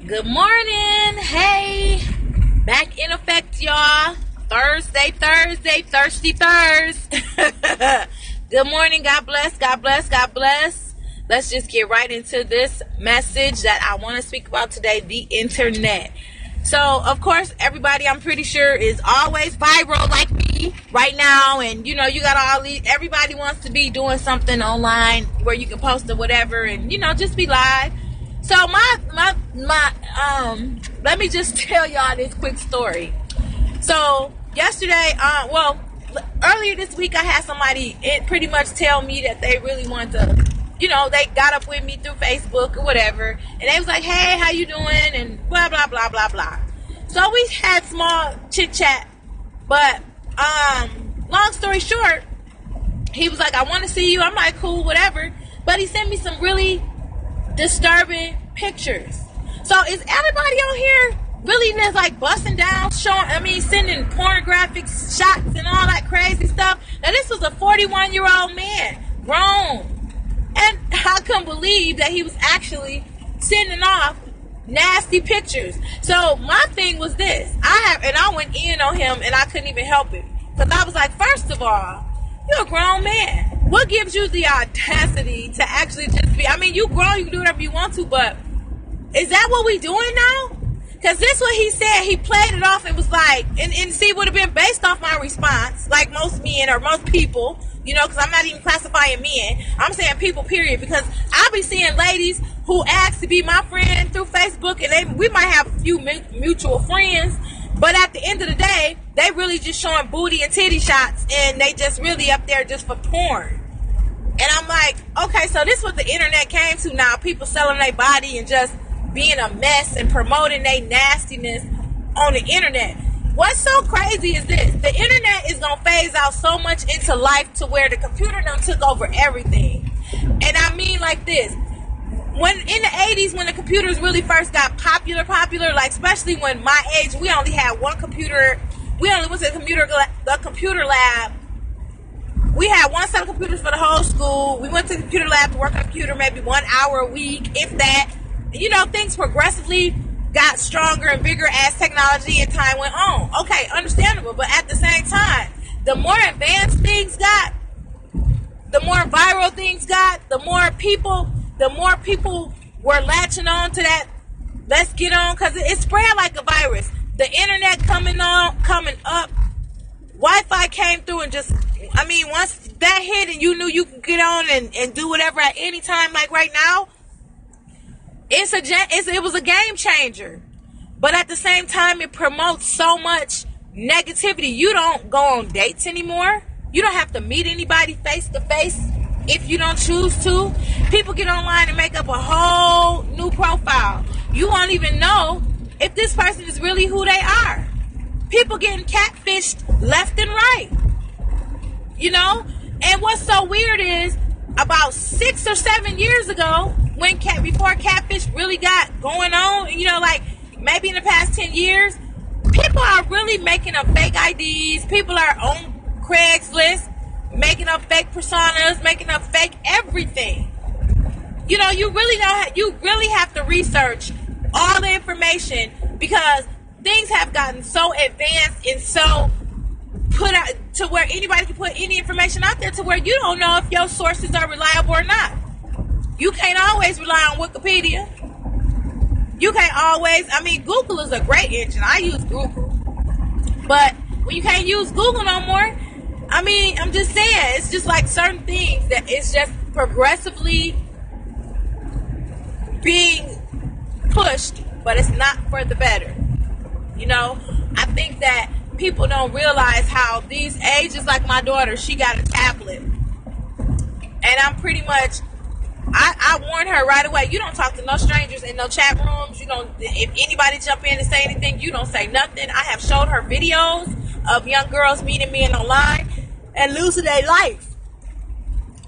Good morning. Hey, back in effect, y'all. Thursday, Thirsty Thursday. Good morning. God bless, God bless, God bless. Let's just get right into this message that I want to speak about today, the internet. So, of course, everybody, I'm pretty sure, is always viral like me right now. And, you know, you got all these, everybody wants to be doing something online where you can post or whatever and, you know, just be live. So let me just tell y'all this quick story. So yesterday, earlier this week, I had somebody pretty much tell me that they really want to, you know, they got up with me through Facebook or whatever, and they was like, hey, how you doing? And blah, blah, blah, blah, blah. So we had small chit chat, but, long story short, he was like, I want to see you. I'm like, cool, whatever. But he sent me some really disturbing pictures. So is everybody on here really just like busting down, sending pornographic shots and all that crazy stuff? Now this was a 41-year-old man, grown, and I couldn't believe that he was actually sending off nasty pictures. So my thing was this: I went in on him, and I couldn't even help it, because I was like, first of all, you're a grown man. What gives you the audacity to actually just be, you grown, you can do whatever you want to, but is that what we doing now? Because this is what he said. He played it off and was like, and see, it would have been based off my response, like most men or most people, you know, because I'm not even classifying men. I'm saying people, period, because I be seeing ladies who ask to be my friend through Facebook, and we might have a few mutual friends, but at the end of the day, they really just showing booty and titty shots, and they just really up there just for porn. And I'm like, okay, so this is what the internet came to now. People selling their body and just being a mess and promoting their nastiness on the internet. What's so crazy is this: the internet is going to phase out so much into life to where the computer done took over everything. And I mean like this. When in the 80s, when the computers really first got popular, like especially when my age, we only had one computer. We only went to the computer lab. We had one set of computers for the whole school. We went to the computer lab to work on the computer maybe 1 hour a week, if that. You know, things progressively got stronger and bigger as technology and time went on. Okay, understandable. But at the same time, the more advanced things got, the more viral things got, the more people were latching on to that. Let's get on, because it spread like a virus. The internet coming up, Wi-Fi came through and just, once that hit and you knew you could get on and do whatever at any time, like right now, it was a game changer. But at the same time, it promotes so much negativity. You don't go on dates anymore. You don't have to meet anybody face to face if you don't choose to. People get online and make up a whole new profile. You won't even know if this person is really who they are. People getting catfished left and right. You know? And what's so weird is, about 6 or 7 years ago, before catfish really got going on, you know, like maybe in the past 10 years, people are really making up fake IDs. People are on Craigslist, making up fake personas, making up fake everything. You know, you really have to research all the information, because things have gotten so advanced and so put out to where anybody can put any information out there to where you don't know if your sources are reliable or not. You can't always rely on Wikipedia. You can't always, Google is a great engine. I use Google. But when you can't use Google no more, I'm just saying, it's just like certain things that it's just progressively being pushed, but it's not for the better. You know, I think that people don't realize how these ages, like my daughter, she got a tablet. And I'm pretty much, I warned her right away, you don't talk to no strangers in no chat rooms. You don't, if anybody jump in and say anything, you don't say nothing. I have showed her videos of young girls meeting men online and losing their life.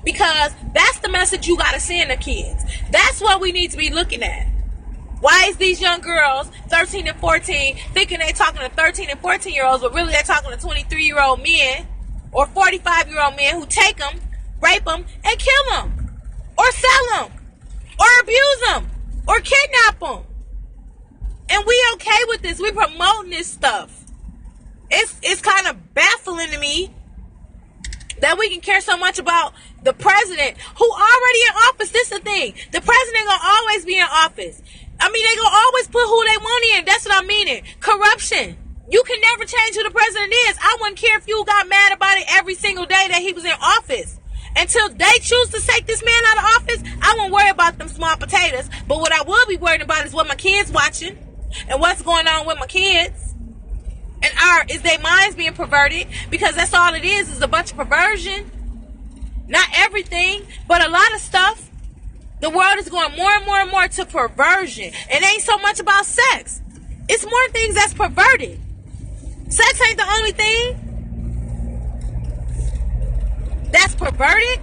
Because that's the message you got to send the kids. That's what we need to be looking at. Why is these young girls, 13 and 14, thinking they talking to 13 and 14-year-olds, but really they're talking to 23-year-old men or 45-year-old men who take them, rape them, and kill them, or sell them, or abuse them, or kidnap them? this. We promoting this stuff. It's kind of baffling to me that we can care so much about the president who already in office. This is the thing. The president gonna always be in office. I mean, they gonna always put who they want in. That's what I'm meaning. Corruption. You can never change who the president is. I wouldn't care if you got mad about it every single day that he was in office. Until they choose to take this man out of office, I won't worry about them small potatoes. But what I will be worried about is what my kids watching and what's going on with my kids. And is their minds being perverted? Because that's all it is a bunch of perversion. Not everything, but a lot of stuff. The world is going more and more and more to perversion. It ain't so much about sex. It's more things that's perverted. Sex ain't the only thing that's perverted.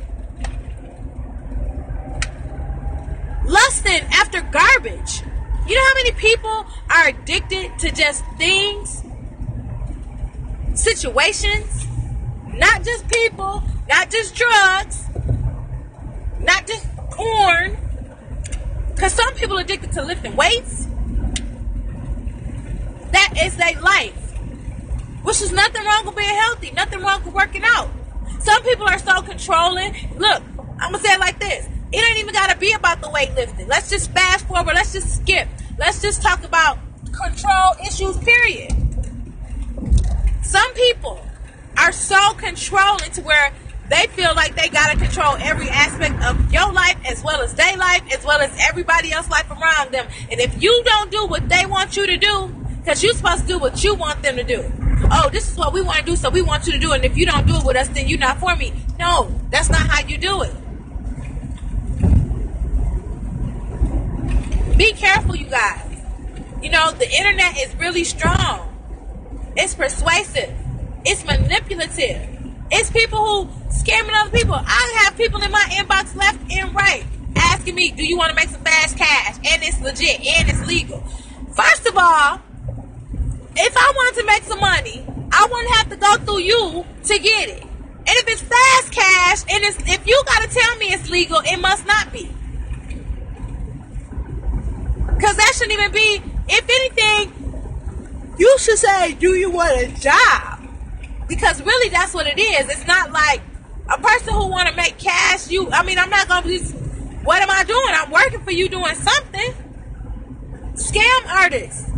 Lusting after garbage. You know how many people are addicted to just things? Situations, not just people, not just drugs, not just porn. Because some people are addicted to lifting weights. That is their life. Which is nothing wrong with being healthy, nothing wrong with working out. Some people are so controlling. Look, I'm going to say it like this. It ain't even got to be about the weightlifting. Let's just fast forward. Let's just skip. Let's just talk about control issues, period. Some people are so controlling to where they feel like they got to control every aspect of your life as well as their life as well as everybody else's life around them. And if you don't do what they want you to do, because you're supposed to do what you want them to do. Oh, this is what we want to do, so we want you to do it. And if you don't do it with us, then you're not for me. No, that's not how you do it. Be careful, you guys. You know, the internet is really strong. It's persuasive. It's manipulative. It's people who scamming other people. I have people in my inbox left and right asking me, do you want to make some fast cash? And it's legit. And it's legal. First of all, if I wanted to make some money, I wouldn't have to go through you to get it. And if it's fast cash, and if you got to tell me it's legal, it must not be. Because that shouldn't even be, if anything, you should say, do you want a job? Because really that's what it is. It's not like a person who want to make cash, I'm not going to be, what am I doing? I'm working for you doing something. Scam artists.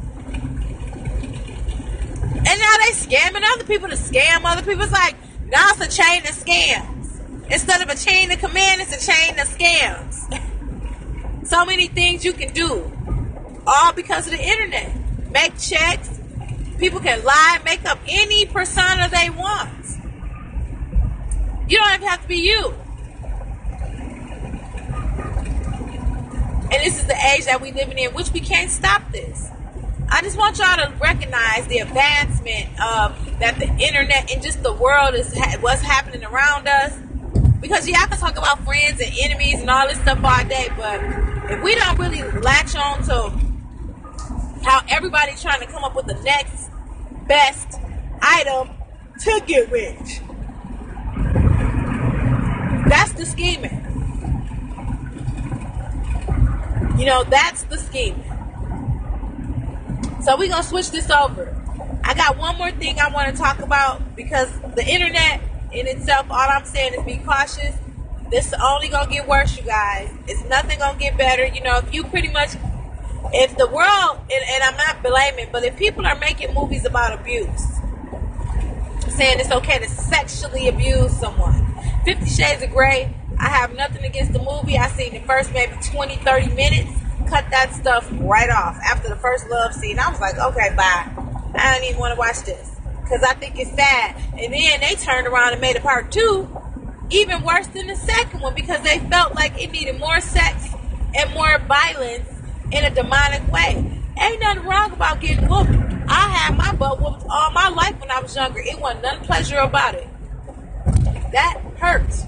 And now they scamming other people to scam other people. It's like, now it's a chain of scams. Instead of a chain of command, it's a chain of scams. So many things you can do. All because of the internet. Make checks. People can lie, make up any persona they want. You don't even have to be you. And this is the age that we living in, which we can't stop this. I just want y'all to recognize the advancement of that the internet and just the world is what's happening around us. Because I can talk about friends and enemies and all this stuff all day, but if we don't really latch on to how everybody's trying to come up with the next best item to get rich, that's the scheming. That's the scheming. So we're going to switch this over. I got one more thing I want to talk about because the internet in itself, all I'm saying is be cautious. This is only going to get worse, you guys. It's nothing going to get better. If the world, and I'm not blaming, but if people are making movies about abuse, saying it's okay to sexually abuse someone. 50 Shades of Grey, I have nothing against the movie. I seen the first maybe 20, 30 minutes. Cut that stuff right off. After the first love scene, I was like, okay, bye. I don't even want to watch this. Because I think it's sad. And then they turned around and made a part 2 even worse than the second one because they felt like it needed more sex and more violence in a demonic way. Ain't nothing wrong about getting whooped. I had my butt whooped all my life when I was younger. It wasn't none pleasure about it. That hurts.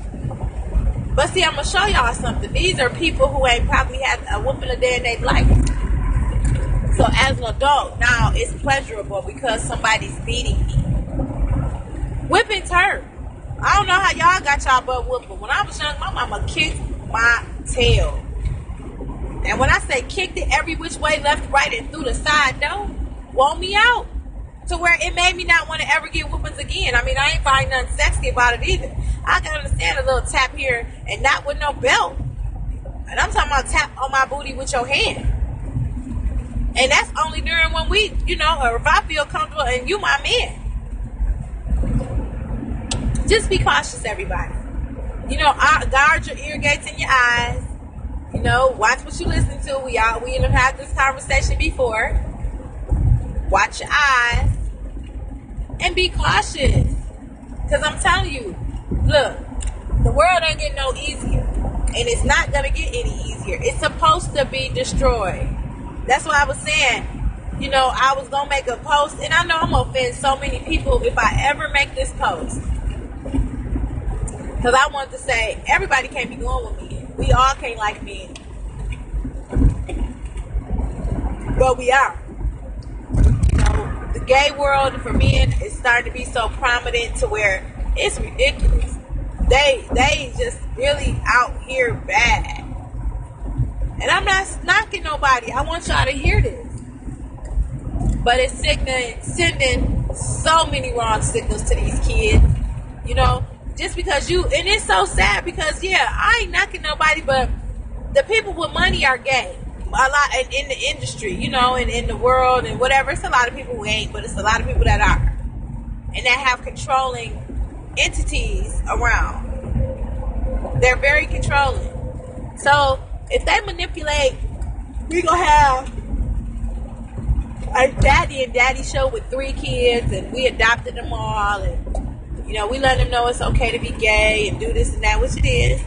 But see, I'm going to show y'all something. These are people who ain't probably had a whooping a day in their life. So as an adult, now it's pleasurable because somebody's beating me. Whippings hurt. I don't know how y'all got y'all butt whooped, but when I was young, my mama kicked my tail. And when I say kicked it every which way, left, right, and through the side, no. wore me out to where it made me not want to ever get whoopings again. I mean, I ain't find nothing sexy about it either. I can understand a little tap here and not with no belt. And I'm talking about tap on my booty with your hand. And that's only during when we, or if I feel comfortable and you my man. Just be cautious, everybody. Guard your ear gates and your eyes. Watch what you listen to. We have had this conversation before. Watch your eyes. And be cautious. Because I'm telling you, look, the world ain't getting no easier. And it's not going to get any easier. It's supposed to be destroyed. That's why I was saying, I was going to make a post. And I know I'm going to offend so many people if I ever make this post. Because I wanted to say, everybody can't be going with me. We all can't like men. But we are. The gay world for men is starting to be so prominent to where it's ridiculous. They just really out here bad. And I'm not knocking nobody. I want y'all to hear this. But it's sending so many wrong signals to these kids. Just because and it's so sad because, I ain't knocking nobody, but the people with money are gay. A lot in the industry, and in the world and whatever. It's a lot of people who ain't, but it's a lot of people that are. And that have controlling entities around. They're very controlling. So, if they manipulate, we gonna have a daddy and daddy show with 3 kids, and we adopted them all, and we let them know it's okay to be gay and do this and that, which it is.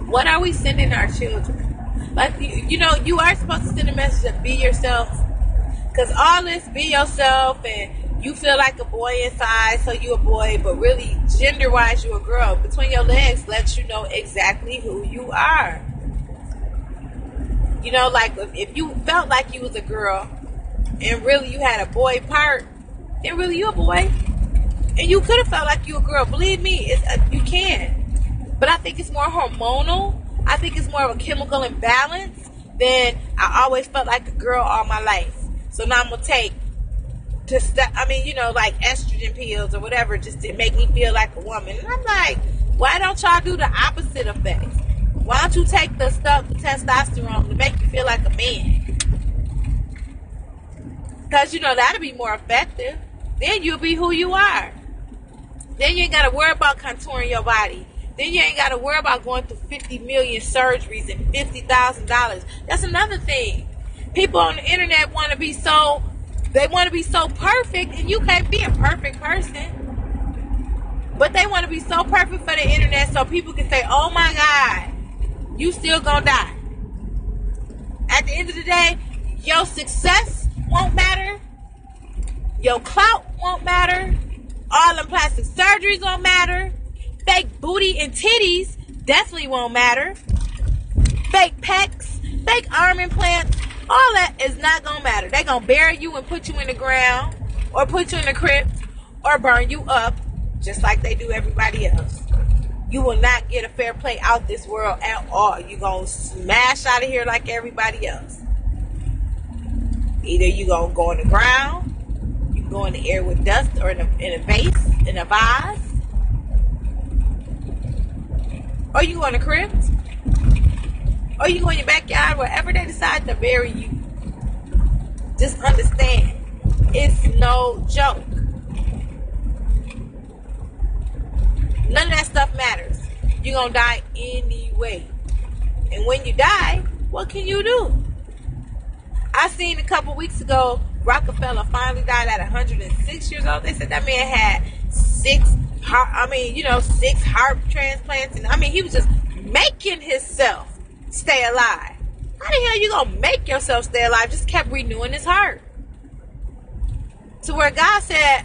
What are we sending our children? Like, you are supposed to send a message of be yourself. Because all this be yourself and you feel like a boy inside, so you a boy, but really, gender-wise, you a girl. Between your legs lets you know exactly who you are. Like, if you felt like you was a girl and really you had a boy part, then really you a boy. And you could have felt like you a girl. Believe me, you can. But I think it's more hormonal. I think it's more of a chemical imbalance than I always felt like a girl all my life. So now I'm going to take like estrogen pills or whatever just to make me feel like a woman. And I'm like, why don't y'all do the opposite effect? Why don't you take the testosterone to make you feel like a man? Because, that'll be more effective. Then you'll be who you are. Then you ain't got to worry about contouring your body. Then you ain't got to worry about going through 50 million surgeries and $50,000. That's another thing. People on the internet want to be so perfect, and you can't be a perfect person. But they want to be so perfect for the internet so people can say, oh my God, you still gonna die. At the end of the day, your success won't matter. Your clout won't matter. All them plastic surgeries won't matter. Fake booty and titties definitely won't matter. Fake pecs, fake arm implants, all that is not going to matter. They're going to bury you and put you in the ground or put you in the crypt or burn you up just like they do everybody else. You will not get a fair play out this world at all. You're going to smash out of here like everybody else. Either you're going to go in the ground, you can go in the air with dust, or in a vase, in a vase, or you go in the crypt, or you go in your backyard, wherever they decide to bury you. Just understand, it's no joke. None of that stuff matters. You're going to die anyway. And when you die, what can you do? I seen a couple weeks ago, Rockefeller finally died at 106 years old. They said that man had 6 heart transplants. And he was just making himself stay alive. How the hell you going to make yourself stay alive? Just kept renewing his heart. To where God said,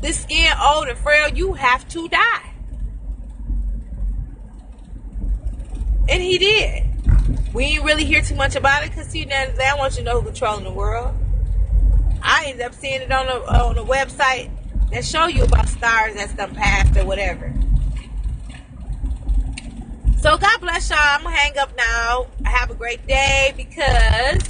this skin old and frail, you have to die. And he did. We ain't really hear too much about it because they want you to know who's controlling the world. I ended up seeing it on the website that show you about stars that's done passed or whatever. So God bless y'all. I'm going to hang up now. Have a great day because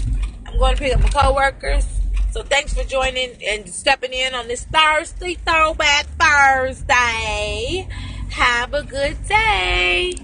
I'm going to pick up my coworkers So thanks for joining and stepping in on this Thursday Throwback Thursday. Have a good day.